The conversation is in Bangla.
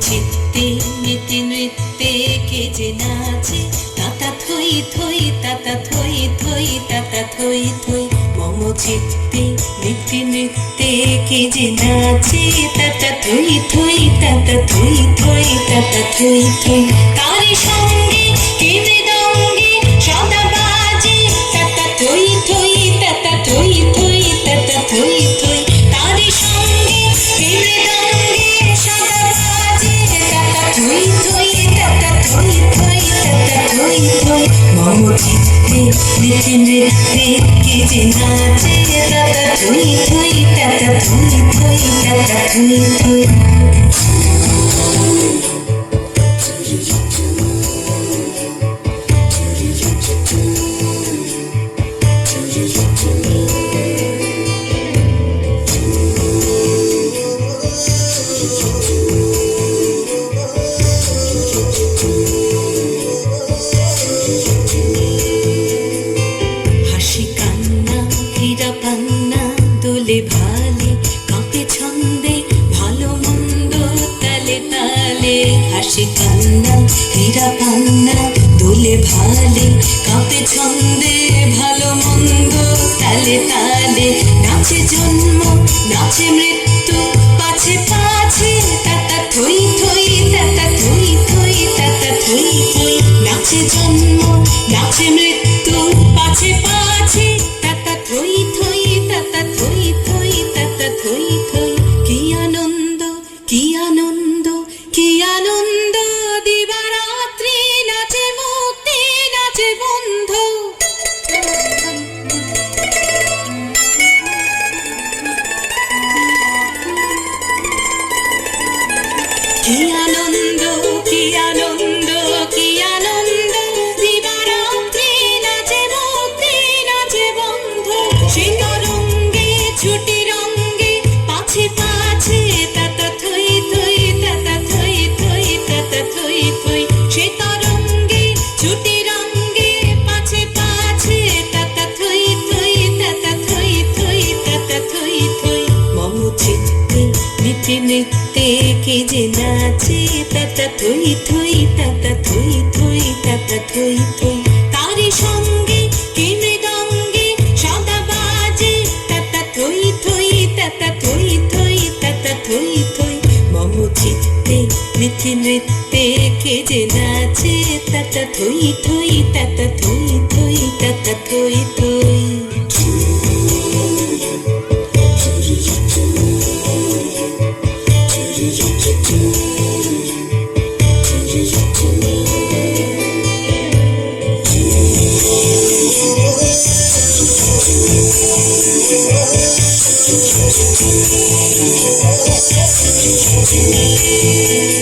চিত্তে নীতি নৃত্যে কে যে নাচে তাতা থই থই তাতা থই থই তাতা থই থই মম চিত্তে নীতি নৃত্যে কে যে নাচে তাতা থই থই তাতা থই থই তাতা থই থই তারি সঙ্গে কে মৃদঙ্গে সদা বাজে তাতা থই থই তাতা থই থই তাতা থই থই তারি সঙ্গে কে মৃদঙ্গে সদা বাজে তাতা থই থই তাতা থই থই তাতা থই থই মম চিত্তে নীতি নৃত্যে কে যে নাচে তাতা থই থই তাতা থই থই তাতা থই থই দোলে ভালে কাঁপে ছন্দে ভালো মন্দ তালে তালে হাসি কান্না হীরা পান্না দোলে ভালে কাঁপে ছন্দে ভালো মন্দ তালে তালে নাচে জন্ম নাচে মৃত্যু পাছে পাছে তাতা থই থই তাতা থই থই তাতা থই থই নাচে জন্ম নাচে মৃত্যু পাছে পাছে তাতা থই থই তাতা থই থই তাতা থই থই কি আনন্দ কি আনন্দ কি আনন্দ দিবারাত্রি নাচে মুক্তি নাচে বন্ধু কি আনন্দ কি আনন্দ কি আনন্দ দিবারাত্রি নাচে মুক্তি নাচে বন্ধু সে তরঙ্গে ছুটি রঙ্গে পাছে পাছে তাতা থই থই তাতা থই থই তাতা থই থই সে তরঙ্গে ছুটি রঙ্গে পাছে পাছে তাতা থই থই তাতা থই থই তাতা থই থই মম চিত্তে নীতি নৃত্যে কে যে নাচে তাতা থই থই তাতা থই থই তাতা থই থই তারি সঙ্গে কে মৃদঙ্গে সদা বাজে তাতা থই থই তাতা থই থই তাতা থই থই মম চিত্তে নীতি নৃত্যে কে যে নাচে তাতা থই থই তাতা থই থই তাতা থই থই Thank you.